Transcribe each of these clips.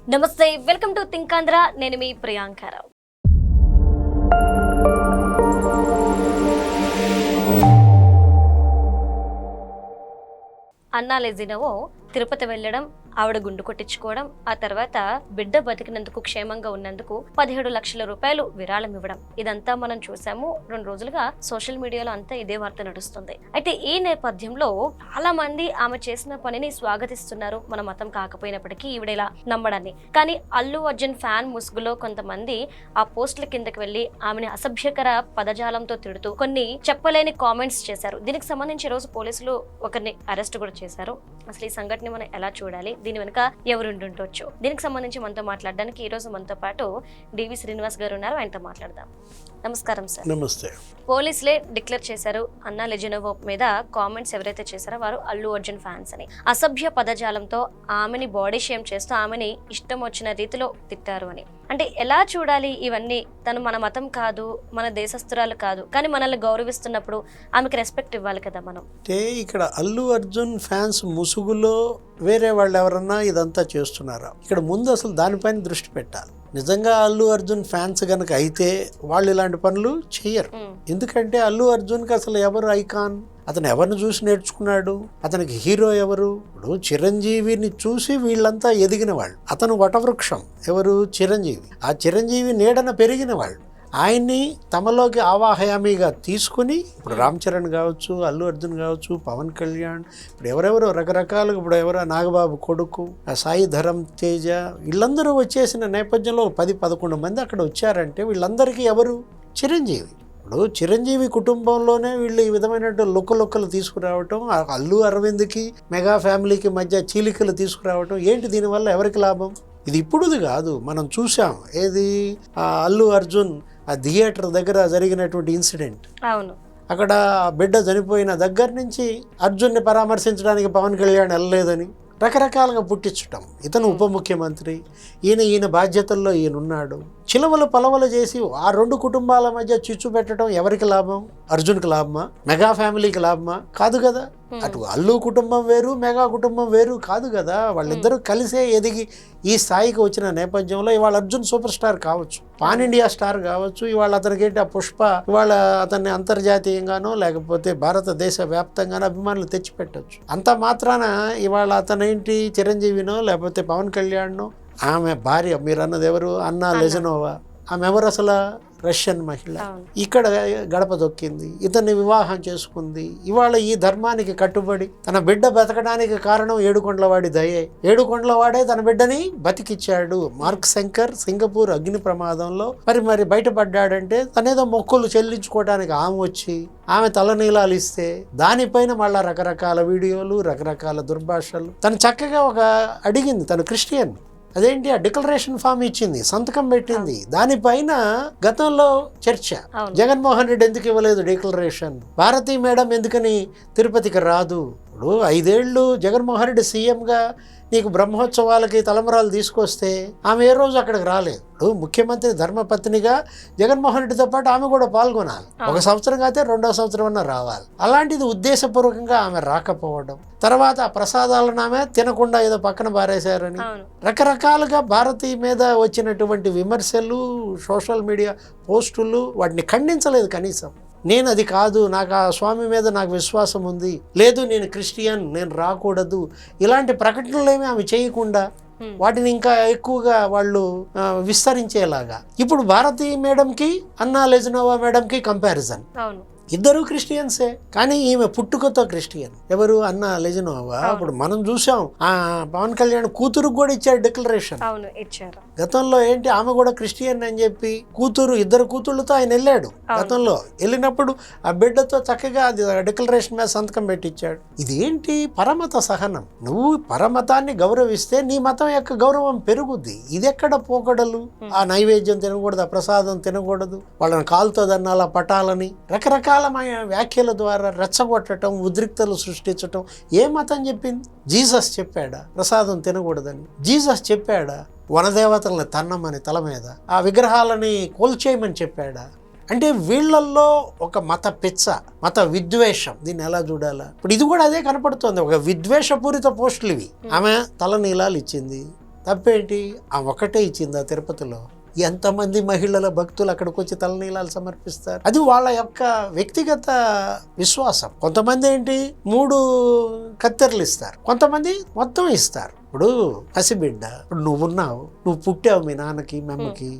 నమస్తే, welcome to think Andhra. నేను మీ ప్రియాంకారావు. అన్నా లెజినోవా తిరుపతి వెళ్ళడం, ఆవిడ గుండు కొట్టించుకోవడం, ఆ తర్వాత బిడ్డ బతికినందుకు, క్షేమంగా ఉన్నందుకు 17 లక్షల రూపాయలు విరాళం ఇవ్వడం, ఇదంతా మనం చూసాము. 2 రోజులుగా సోషల్ మీడియాలో అంతా ఇదే వార్త నడుస్తుంది. అయితే ఈ నేపథ్యంలో చాలా మంది ఆమె చేసిన పనిని స్వాగతిస్తున్నారు, మన మతం కాకపోయినప్పటికీ ఈవిడ ఇలా నమ్మడాన్ని. కానీ అల్లు అర్జున్ ఫ్యాన్ ముసుగులో కొంతమంది ఆ పోస్టుల కిందకి వెళ్లి ఆమెని అసభ్యకర పదజాలంతో తిడుతూ కొన్ని చెప్పలేని కామెంట్స్ చేశారు. దీనికి సంబంధించి ఈ రోజు పోలీసులు ఒకరిని అరెస్ట్ కూడా చేశారు. అసలు ఈ సంఘటన మనం ఎలా చూడాలి, దీని వెనుక ఎవరుంటుండొచ్చు, దీనికి సంబంధించి మనతో మాట్లాడడానికి ఈ రోజు మనతో పాటు డివి శ్రీనివాస్ గారు ఉన్నారు. ఆయనతో మాట్లాడదాం. నమస్కారం సార్. నమస్తే. పోలీసులే డిక్లేర్ చేశారు, అన్నా లెజినోవా మీద కామెంట్స్ ఎవరైతే చేశారో వారు అల్లు అర్జున్ ఫ్యాన్స్ అని. అసభ్య పదజాలంతో ఆమెని బాడీ షేమ్ చేస్తూ ఆమెని ఇష్టం వచ్చిన రీతిలో తిట్టారు అని. అంటే ఎలా చూడాలి ఇవన్నీ? తను మన మతం కాదు, మన దేశస్తురాలు కాదు, కానీ మనల్ని గౌరవిస్తున్నప్పుడు ఆమెకి రెస్పెక్ట్ ఇవ్వాలి కదా మనం. అంటే ఇక్కడ అల్లు అర్జున్ ఫ్యాన్స్ ముసుగులో వేరే వాళ్ళు ఎవరన్నా ఇదంతా చేస్తున్నారా? ఇక్కడ ముందు అసలు దానిపైన దృష్టి పెట్టాలి. నిజంగా అల్లు అర్జున్ ఫ్యాన్స్ గనక అయితే వాళ్ళు ఇలాంటి పనులు చెయ్యరు. ఎందుకంటే అల్లు అర్జున్కి అసలు ఎవరు ఐకాన్? అతను ఎవరిని చూసి నేర్చుకున్నాడు? అతనికి హీరో ఎవరు? ఇప్పుడు చిరంజీవిని చూసి వీళ్ళంతా ఎదిగిన వాళ్ళు. అతను వటవృక్షం ఎవరు? చిరంజీవి. ఆ చిరంజీవి నీడన పెరిగిన వాళ్ళు. ఆయన్ని తమలోకి ఆవాహయామిగా తీసుకుని ఇప్పుడు రామ్ చరణ్ కావచ్చు, అల్లు అర్జున్ కావచ్చు, పవన్ కళ్యాణ్, ఇప్పుడు ఎవరెవరో రకరకాలుగా, ఇప్పుడు ఎవరో నాగబాబు కొడుకు, సాయి ధరమ్ తేజ, వీళ్ళందరూ వచ్చేసిన నేపథ్యంలో 10-11 మంది అక్కడ వచ్చారంటే వీళ్ళందరికీ ఎవరు? చిరంజీవి. ఇప్పుడు చిరంజీవి కుటుంబంలోనే వీళ్ళు ఈ విధమైన లుక్కలు తీసుకురావటం, అల్లు అరవింద్కి మెగా ఫ్యామిలీకి మధ్య చీలికలు తీసుకురావటం ఏంటి? దీనివల్ల ఎవరికి లాభం? ఇది ఇప్పుడుది కాదు, మనం చూసాం. ఏది? అల్లు అర్జున్ ఆ థియేటర్ దగ్గర జరిగినటువంటి ఇన్సిడెంట్. అవును. అక్కడ బిడ్డ చనిపోయిన దగ్గర నుంచి అర్జున్ని పరామర్శించడానికి పవన్ కళ్యాణ్ వెళ్ళలేదని రకరకాలుగా పుట్టించటం. ఇతను ఉప ముఖ్యమంత్రి, ఈయన బాధ్యతల్లో ఈయనున్నాడు. చిలవలు పలవలు చేసి ఆ 2 కుటుంబాల మధ్య చిచ్చు పెట్టడం ఎవరికి లాభం? అర్జున్కి లాభమా? మెగా ఫ్యామిలీకి లాభమా? కాదు కదా. అటు అల్లు కుటుంబం వేరు, మెగా కుటుంబం వేరు కాదు కదా. వాళ్ళిద్దరూ కలిసే ఎదిగి ఈ స్థాయికి వచ్చిన నేపథ్యంలో ఇవాళ అర్జున్ సూపర్ స్టార్ కావచ్చు, పాన్ ఇండియా స్టార్ కావచ్చు. ఇవాళ అతనికి ఏంటి ఆ పుష్ప, ఇవాళ అతన్ని అంతర్జాతీయంగానో లేకపోతే భారతదేశ వ్యాప్తంగానో అభిమానులు తెచ్చిపెట్టవచ్చు. అంత మాత్రాన ఇవాళ అతనేంటి చిరంజీవినో లేకపోతే పవన్ కళ్యాణ్నో, ఆమె భార్య మీరు అన్నది ఎవరు? అన్నా లెజినోవా. ఆమె ఎవరు అసలు? రష్యన్ మహిళ. ఇక్కడ గడప దొక్కింది, ఇతన్ని వివాహం చేసుకుంది. ఇవాళ ఈ ధర్మానికి కట్టుబడి తన బిడ్డ బతకడానికి కారణం ఏడుకొండలవాడి దయే. ఏడుకొండలవాడే తన బిడ్డని బతికిచ్చాడు. మార్క్ శంకర్ సింగపూర్ అగ్ని ప్రమాదంలో మరి బయటపడ్డాడంటే తనేదో మొక్కులు చెల్లించుకోవడానికి ఆమె వచ్చి ఆమె తలనీలాలు ఇస్తే దానిపైన మళ్ళా రకరకాల వీడియోలు, రకరకాల దుర్భాషలు. తను చక్కగా అడిగింది, తను క్రిస్టియన్. అదేంటి? ఆ డిక్లరేషన్ ఫామ్ ఇచ్చింది, సంతకం పెట్టింది. దానిపైన గతంలో చర్చ. జగన్మోహన్ రెడ్డి ఎందుకు ఇవ్వలేదు డిక్లరేషన్? భారతీ మేడం ఎందుకని తిరుపతికి రాదు? ఇప్పుడు 5 ఏళ్ళు జగన్మోహన్ రెడ్డి సీఎంగా నీకు బ్రహ్మోత్సవాలకి తలంబరాలు తీసుకొస్తే ఆమె ఏ రోజు అక్కడికి రాలేదు. ఇప్పుడు ముఖ్యమంత్రి ధర్మపత్నిగా జగన్మోహన్ రెడ్డితో పాటు ఆమె కూడా పాల్గొనాలి. 1 సంవత్సరం కాకపోతే 2వ సంవత్సరం అన్నా రావాలి. అలాంటిది ఉద్దేశపూర్వకంగా ఆమె రాకపోవడం, తర్వాత ఆ ప్రసాదాలను ఆమె తినకుండా ఏదో పక్కన పారేశారని రకరకాలుగా భారతీ మీద వచ్చినటువంటి విమర్శలు, సోషల్ మీడియా పోస్టులు, వాటిని ఖండించలేదు కనీసం. నేను అది కాదు, నాకు ఆ స్వామి మీద నాకు విశ్వాసం ఉంది, లేదు నేను క్రిస్టియన్, నేను రాకూడదు, ఇలాంటి ప్రకటనలు ఏమీ ఆమె చేయకుండా వాటిని ఇంకా ఎక్కువగా వాళ్ళు విస్తరించేలాగా. ఇప్పుడు భారతీ మేడంకి అన్నా లెజినోవా మేడంకి కంపారిజన్. ఇద్దరు క్రిస్టియన్సే, కానీ ఈమె పుట్టుకతో క్రిస్టియన్. ఎవరు? అన్నా లెజినోవా. ఇప్పుడు మనం చూసాం, పవన్ కళ్యాణ్ కూతురుకు కూడా ఇచ్చాడు డిక్లరేషన్. గతంలో ఏంటి, ఆమె కూడా క్రిస్టియన్ అని చెప్పి ఇద్దరు కూతుళ్ళతో ఆయన వెళ్ళాడు. గతంలో వెళ్ళినప్పుడు ఆ బిడ్డతో చక్కగా డిక్లరేషన్ మీద సంతకం పెట్టించాడు. ఇదేంటి? పరమత సహనం. నువ్వు పరమతాన్ని గౌరవిస్తే నీ మతం యొక్క గౌరవం పెరుగుద్ది. ఇది ఎక్కడ పోకడలు? ఆ నైవేద్యం తినకూడదు, ఆ ప్రసాదం తినకూడదు, వాళ్ళని కాలుతో దన్నాల పటాలని రకరకాల వ్యాఖ్యల ద్వారా రెచ్చగొట్టడం, ఉద్రిక్తలు సృష్టించటం ఏ మతం చెప్పింది? జీసస్ చెప్పాడా ప్రసాదం తినకూడదని? జీసస్ చెప్పాడా వనదేవతలను తన్నమని తల మీద, ఆ విగ్రహాలని కోల్చేయమని చెప్పాడా? అంటే వీళ్ళల్లో ఒక మత పిచ్చ, మత విద్వేషం. దీన్ని ఎలా చూడాలా? ఇప్పుడు ఇది కూడా అదే కనపడుతుంది, ఒక విద్వేషపూరిత పోస్టులు ఇవి. ఆమె తల నీలాలు ఇచ్చింది, తప్పేంటి? ఆ ఒకటే ఇచ్చింది ఆ తిరుపతిలో. ఎంతమంది మహిళల భక్తులు అక్కడికి వచ్చి తలనీలాలు సమర్పిస్తారు. అది వాళ్ళ యొక్క వ్యక్తిగత విశ్వాసం. కొంతమంది ఏంటి 3 కత్తెరలు ఇస్తారు, కొంతమంది మొత్తం ఇస్తారు. ఇప్పుడు పసిబిడ్డ, ఇప్పుడు నువ్వున్నావు, నువ్వు పుట్టావు, మీ నాన్నకి మీ అమ్మకి,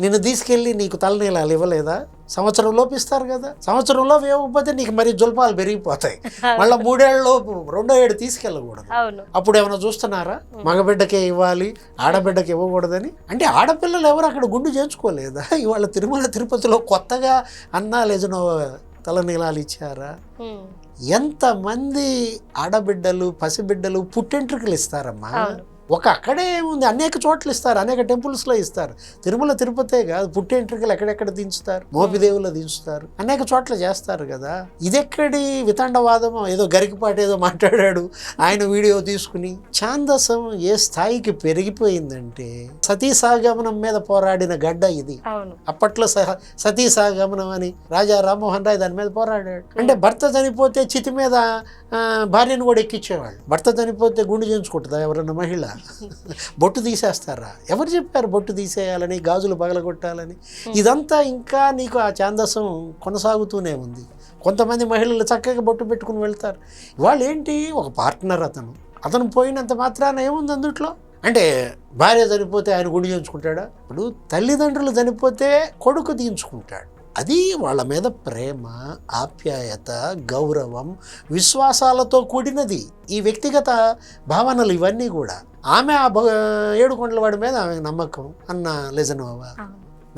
నిన్ను తీసుకెళ్ళి నీకు తలనీలాలు ఇవ్వలేదా? సంవత్సరంలోపు ఇస్తారు కదా. సంవత్సరంలోపు ఇవ్వకపోతే నీకు మరి జుల్పాలు పెరిగిపోతాయి. మళ్ళీ 3 ఏళ్ళలోపు 2వ ఏడు తీసుకెళ్ళకూడదు. అప్పుడు ఏమైనా చూస్తున్నారా? మగబిడ్డకే ఇవ్వాలి, ఆడబిడ్డకి ఇవ్వకూడదని? అంటే ఆడపిల్లలు ఎవరు అక్కడ గుండు చేయించుకోలేదా? ఇవాళ తిరుమల తిరుపతిలో కొత్తగా అన్నా లేజనో తలనీలాలు ఇచ్చారా? ఎంతమంది ఆడబిడ్డలు పసిబిడ్డలు పుట్టెంట్రుకలు ఇస్తారమ్మా. అక్కడే ఉంది, అనేక చోట్ల ఇస్తారు, అనేక టెంపుల్స్లో ఇస్తారు. తిరుమల తిరుపతే కాదు, పుట్టెంట్రుకలు ఎక్కడెక్కడ దించుతారు, మోపిదేవుల్లో దించుతారు, అనేక చోట్ల చేస్తారు కదా. ఇదెక్కడి వితండవాదమో? ఏదో గరికపాటి ఏదో మాట్లాడాడు ఆయన వీడియో తీసుకుని. ఛాందసం ఏ స్థాయికి పెరిగిపోయిందంటే సతీ సాగమనం మీద పోరాడిన గడ్డ ఇది. అప్పట్లో సతీ సాగమనం అని రాజా రామ్మోహన్ రాయ్ దాని మీద పోరాడాడు. అంటే భర్త చనిపోతే చితి మీద భార్యను కూడా ఎక్కించేవాళ్ళు. భర్త చనిపోతే గుండు చేయించుకుంటుందా ఎవరన్నా మహిళ? బొట్టు తీసేస్తారా? ఎవరు చెప్పారు బొట్టు తీసేయాలని, గాజులు పగలగొట్టాలని? ఇదంతా ఇంకా నీకు ఆ ఛాందసం కొనసాగుతూనే ఉంది. కొంతమంది మహిళలు చక్కగా బొట్టు పెట్టుకుని వెళ్తారు. వాళ్ళు ఏంటి, ఒక పార్ట్నర్, అతను పోయినంత మాత్రాన ఏముంది అందుట్లో? అంటే భార్య చనిపోతే ఆయన గుండు చేయించుకుంటాడా? ఇప్పుడు తల్లిదండ్రులు చనిపోతే కొడుకు తీయించుకుంటాడు. అది వాళ్ళ మీద ప్రేమ, ఆప్యాయత, గౌరవం, విశ్వాసాలతో కూడినది. ఈ వ్యక్తిగత భావనలు ఇవన్నీ కూడా. ఆమె ఆ 7 కొండలవాడి మీద ఆమె నమ్మకం అన్న లెజనోవా.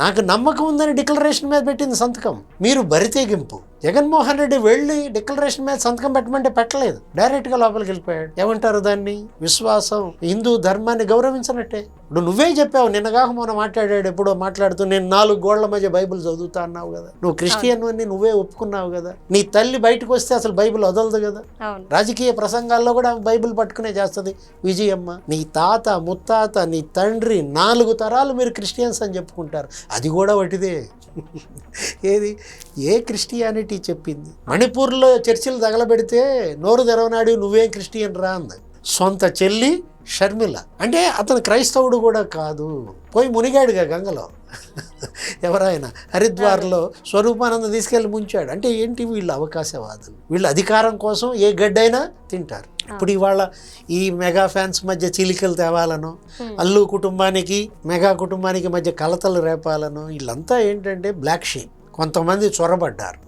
నాకు నమ్మకం ఉందని డిక్లరేషన్ మీద పెట్టింది సంతకం. మీరు బరితెగింపు. జగన్మోహన్ రెడ్డి వెళ్ళి డిక్లరేషన్ మీద సంతకం పెట్టమంటే పెట్టలేదు, డైరెక్ట్గా లోపలికి వెళ్ళిపోయాడు. ఏమంటారు దాన్ని? విశ్వాసం, హిందూ ధర్మాన్ని గౌరవించినట్టే. ఇప్పుడు నువ్వే చెప్పావు, నిన్నగాక మొన్న మాట్లాడాడు, ఎప్పుడో మాట్లాడుతూ నేను 4 గోళ్ల మధ్య బైబిల్ చదువుతా అన్నావు కదా. నువ్వు క్రిస్టియన్ అని నువ్వే ఒప్పుకున్నావు కదా. నీ తల్లి బయటకు వస్తే అసలు బైబిల్ వదలదు కదా. రాజకీయ ప్రసంగాల్లో కూడా బైబిల్ పట్టుకునే చేస్తుంది విజయమ్మ. నీ తాత, ముత్తాత, నీ తండ్రి 4 తరాలు మీరు క్రిస్టియన్స్ అని చెప్పుకుంటారు. అది కూడా వటిదే. ఏది, ఏ క్రిస్టియానిటీ చెప్పింది? మణిపూర్లో చర్చిలు తగలబెడితే నోరు తెరవనాడు, నువ్వేం క్రిస్టియన్ రా అంది సొంత చెల్లి షర్మిల. అంటే అతను క్రైస్తవుడు కూడా కాదు, పోయి మునిగాడుగా గంగలో. ఎవరైనా హరిద్వార్లో స్వరూపానంద తీసుకెళ్ళి ముంచాడు. అంటే ఏంటి, వీళ్ళు అవకాశవాదులు. వీళ్ళు అధికారం కోసం ఏ గడ్డైనా తింటారు. ఇప్పుడు ఇవాళ ఈ మెగా ఫ్యాన్స్ మధ్య చీలికలు తేవాలను, అల్లు కుటుంబానికి మెగా కుటుంబానికి మధ్య కలతలు రేపాలను, వీళ్ళంతా ఏంటంటే బ్లాక్ షీప్. కొంతమంది చొరబడ్డారు,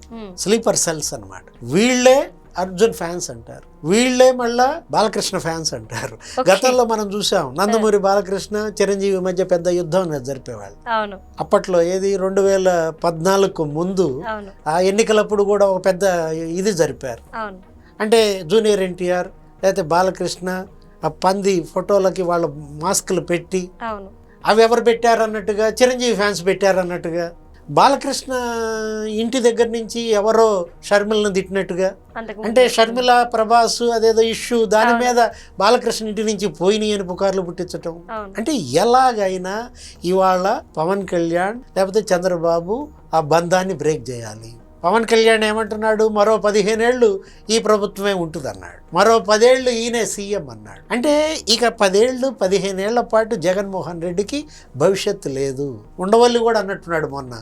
స్లీపర్ సెల్స్ అన్నమాట. వీళ్ళే అర్జున్ ఫ్యాన్స్ అంటారు, వీళ్ళే మళ్ళా బాలకృష్ణ ఫ్యాన్స్ అంటారు. గతంలో మనం చూసాం, నందమూరి బాలకృష్ణ చిరంజీవి మధ్య పెద్ద యుద్ధం జరిపేవాళ్ళు. అప్పట్లో ఏది 2014 ముందు ఆ ఎన్నికలప్పుడు కూడా ఒక పెద్ద ఇది జరిపారు. అంటే జూనియర్ ఎన్టీఆర్ లేకపోతే బాలకృష్ణ ఆ పంది ఫోటోలకి వాళ్ళ మాస్కులు పెట్టి, అవి ఎవరు పెట్టారన్నట్టుగా చిరంజీవి ఫ్యాన్స్ పెట్టారన్నట్టుగా, బాలకృష్ణ ఇంటి దగ్గర నుంచి ఎవరో షర్మిలను తిట్టినట్టుగా. అంటే షర్మిల ప్రభాస్ అదేదో ఇష్యూ, దాని మీద బాలకృష్ణ ఇంటి నుంచి పోయినాయి అని పుకార్లు పుట్టించటం. అంటే ఎలాగైనా ఇవాళ పవన్ కళ్యాణ్ లేకపోతే చంద్రబాబు ఆ బంధాన్ని బ్రేక్ చేయాలి. పవన్ కళ్యాణ్ ఏమంటున్నాడు, మరో 15 ఏళ్ళు ఈ ప్రభుత్వమే ఉంటుంది అన్నాడు, మరో 10 ఏళ్ళు ఈయనే సీఎం అన్నాడు. అంటే ఇక 10 ఏళ్ళు 15 ఏళ్ల పాటు జగన్మోహన్ రెడ్డికి భవిష్యత్తు లేదు. ఉండవల్లి కూడా అన్నట్టున్నాడు మొన్న.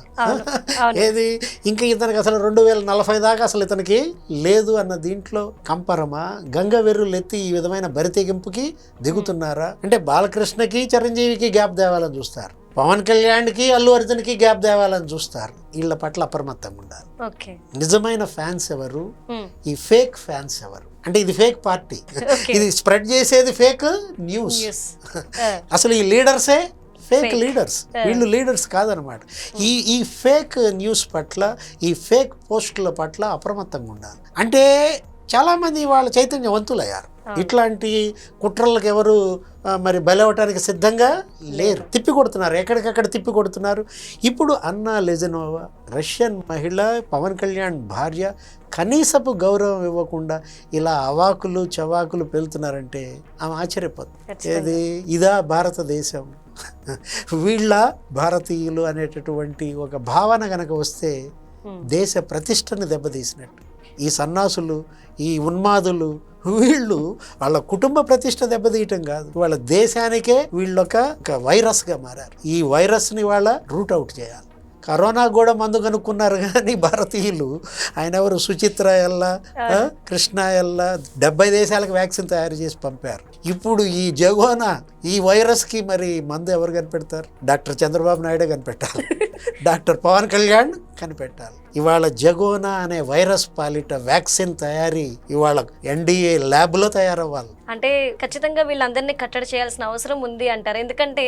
ఏది, ఇంకా ఇతనికి అసలు 2040 దాకా అసలు ఇతనికి లేదు అన్న దీంట్లో కంపరమా? గంగవెర్రులు ఎత్తి ఈ విధమైన బరితెగింపుకి దిగుతున్నారా? అంటే బాలకృష్ణకి చిరంజీవికి గ్యాప్ తేవాలని చూస్తారు, పవన్ కళ్యాణ్కి అల్లు అర్జున్కి గ్యాప్ తేవాలని చూస్తారు. వీళ్ళ పట్ల అప్రమత్తంగా ఉండాలి. నిజమైన ఫ్యాన్స్ ఎవరు, ఈ ఫేక్ ఫ్యాన్స్ ఎవరు? అంటే ఇది ఫేక్ పార్టీ, ఇది స్ప్రెడ్ చేసేది ఫేక్ న్యూస్. అసలు ఈ లీడర్సే ఫేక్ లీడర్స్, వీళ్ళు లీడర్స్ కాదనమాట. ఈ ఫేక్ న్యూస్ పట్ల, ఈ ఫేక్ పోస్టుల పట్ల అప్రమత్తంగా ఉండాలి. అంటే చాలామంది వాళ్ళ చైతన్యవంతులయ్యారు. ఇట్లాంటి కుట్రలకు ఎవరు మరి బలవటానికి సిద్ధంగా లేరు, తిప్పి కొడుతున్నారు, ఎక్కడికక్కడ తిప్పి కొడుతున్నారు. ఇప్పుడు అన్నా లెజనోవా రష్యన్ మహిళ, పవన్ కళ్యాణ్ భార్య, కనీసపు గౌరవం ఇవ్వకుండా ఇలా అవాకులు చవాకులు పెళ్తున్నారంటే ఆమె ఆశ్చర్యపోతుంది. ఏది, ఇదా భారతదేశం? వీళ్ళ భారతీయులు అనేటటువంటి ఒక భావన గనక వస్తే దేశ ప్రతిష్టని దెబ్బతీసినట్టు. ఈ సన్నాసులు ఈ ఉన్మాదులు వీళ్ళు వాళ్ళ కుటుంబ ప్రతిష్ట దెబ్బతీయటం కాదు, వాళ్ళ దేశానికే వీళ్ళొక వైరస్గా మారారు. ఈ వైరస్ని వాళ్ళ రూట్ అవుట్ చేయాలి. కరోనా కూడా మందు కనుక్కున్నారు కానీ భారతీయులు, ఆయన ఎవరు, సుచిత్ర ఎల్లా, కృష్ణ ఎల్లా 70 దేశాలకు వ్యాక్సిన్ తయారు చేసి పంపారు. ఇప్పుడు ఈ జగోనా ఈ వైరస్కి మరి మందు ఎవరు కనిపెడతారు? డాక్టర్ చంద్రబాబు నాయుడు కనిపెట్టాలి, డాక్టర్ పవన్ కళ్యాణ్ కనిపెట్టాలి. ఇవాళ జగోనా అనే వైరస్ పాలిట వ్యాక్సిన్ తయారీ ఇవాళ NDA ల్యాబ్లో తయారవ్వాలి. అంటే ఖచ్చితంగా వీళ్ళందరినీ కట్టడి చేయాల్సిన అవసరం ఉంది అంటారు. ఎందుకంటే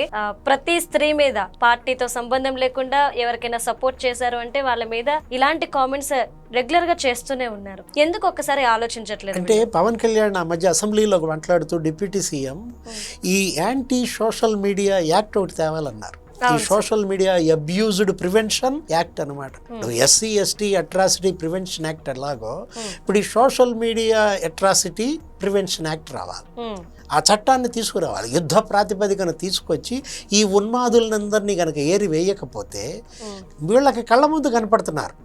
ప్రతి స్త్రీ మీద పార్టీతో సంబంధం లేకుండా ఎవరికైనా సపోర్ట్ చేశారు అంటే వాళ్ళ మీద ఇలాంటి కామెంట్స్ రెగ్యులర్ గా చేస్తూనే ఉన్నారు. ఎందుకు ఒక్కసారి ఆలోచించట్లేదు? అంటే పవన్ కళ్యాణ్ ఆ మధ్య అసెంబ్లీలో మాట్లాడుతూ డిప్యూటీ సీఎం ఈ యాంటీ సోషల్ మీడియా యాక్ట్ ఒకటి తేవాలన్నారు. ఈ social media abused prevention act అనమాట. SC ST atrocity prevention act ఎలాగో ఇప్పుడు ఈ social media atrocity prevention act రావాలి. ఆ చట్టాన్ని తీసుకురావాలి, యుద్ధ ప్రాతిపదికన తీసుకొచ్చి ఈ ఉన్మాదులందరినీ కనుక ఏరి వేయకపోతే వీళ్ళకి కళ్ళ ముందు కనపడుతున్నారు.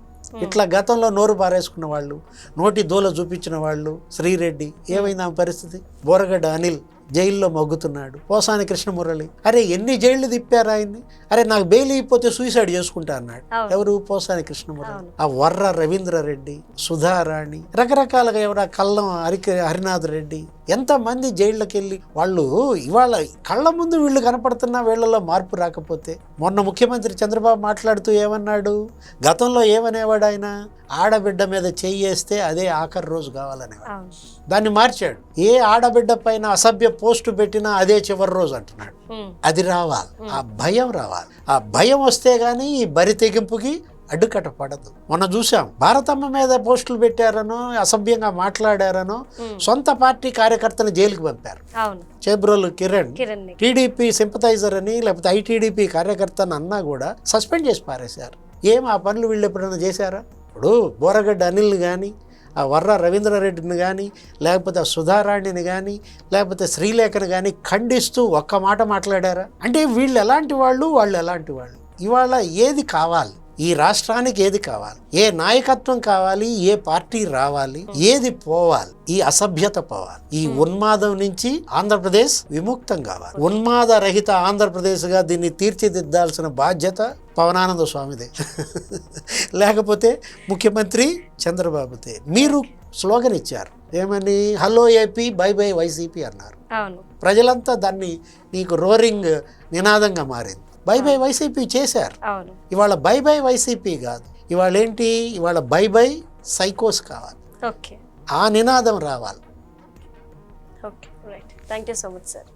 ఇట్లా గతంలో నోరు బారేసుకున్న వాళ్ళు, నోటి దూల చూపించిన వాళ్ళు, శ్రీరెడ్డి ఏమైంది ఆమె పరిస్థితి, బోరగడ్డ అనిల్ జైల్లో మగ్గుతున్నాడు, పోసాని కృష్ణమురళి, అరే ఎన్ని జైళ్లు తిప్పారు ఆయన్ని, అరే నాకు బెయిల్ అయిపోతే సూసైడ్ చేసుకుంటా అన్నాడు. ఎవరు? పోసాని కృష్ణమురళి. ఆ వర్ర రవీంద్రరెడ్డి, సుధారాణి, రకరకాలుగా ఎవరు, కల్లం హరినాథ్ రెడ్డి, ఎంతమంది జైళ్ళకి వెళ్ళి వాళ్ళు ఇవాళ కళ్ళ ముందు వీళ్ళు కనపడుతున్నా వీళ్ళలో మార్పు రాకపోతే. మొన్న ముఖ్యమంత్రి చంద్రబాబు మాట్లాడుతూ ఏమన్నాడు, గతంలో ఏమనేవాడు ఆయన, ఆడబిడ్డ మీద చెయ్యేస్తే అదే ఆఖరి రోజు కావాలనేవాడు. దాన్ని మార్చాడు, ఏ ఆడబిడ్డ పైన అసభ్య పోస్టు పెట్టినా అదే చివరి రోజు అంటున్నాడు. అది రావాలి, ఆ భయం రావాలి. ఆ భయం వస్తే గానీ ఈ బరి తెగింపుకి అడ్డుకట్ట పడదు. మొన్న చూసాం, భారతమ్మ మీద పోస్టులు పెట్టారనో, అసభ్యంగా మాట్లాడారనో సొంత పార్టీ కార్యకర్తను జైలుకి పంపారు. చేబ్రోలు కిరణ్ TDP సింపథైజర్ అని లేకపోతే ITDP కార్యకర్తను అన్నా కూడా సస్పెండ్ చేసి పారేశారు. ఏం ఆ పనులు వీళ్ళు ఎప్పుడైనా చేశారా? ఇప్పుడు బోరగడ్డ అనిల్ని కానీ, ఆ వర్ర రవీంద్రరెడ్డిని కానీ, లేకపోతే ఆ సుధారాణిని కానీ, లేకపోతే శ్రీలేఖని కానీ ఖండిస్తూ ఒక్క మాట మాట్లాడారా? అంటే వీళ్ళు ఎలాంటి వాళ్ళు, వాళ్ళు ఎలాంటి వాళ్ళు. ఇవాళ ఏది కావాలి, ఈ రాష్ట్రానికి ఏది కావాలి, ఏ నాయకత్వం కావాలి, ఏ పార్టీ రావాలి, ఏది పోవాలి, ఈ అసభ్యత పోవాలి, ఈ ఉన్మాదం నుంచి ఆంధ్రప్రదేశ్ విముక్తం కావాలి. ఉన్మాద రహిత ఆంధ్రప్రదేశ్గా దీన్ని తీర్చిదిద్దాల్సిన బాధ్యత పవనానంద స్వామిదే, లేకపోతే ముఖ్యమంత్రి చంద్రబాబుదే. మీరు స్లోగన్ ఇచ్చారు ఏమని, hello AP by by YCP అన్నారు. ప్రజలంతా దాన్ని నీకు రోరింగ్ నినాదంగా మారింది. బై బై వైసీపీ చేశారు. ఇవాళ బై బై వైసీపీ కాదు, ఇవాళ ఏంటి, ఇవాళ బై బై సైకోస్ కావాలి. ఆ నినాదం రావాలి. Thank you so much sir.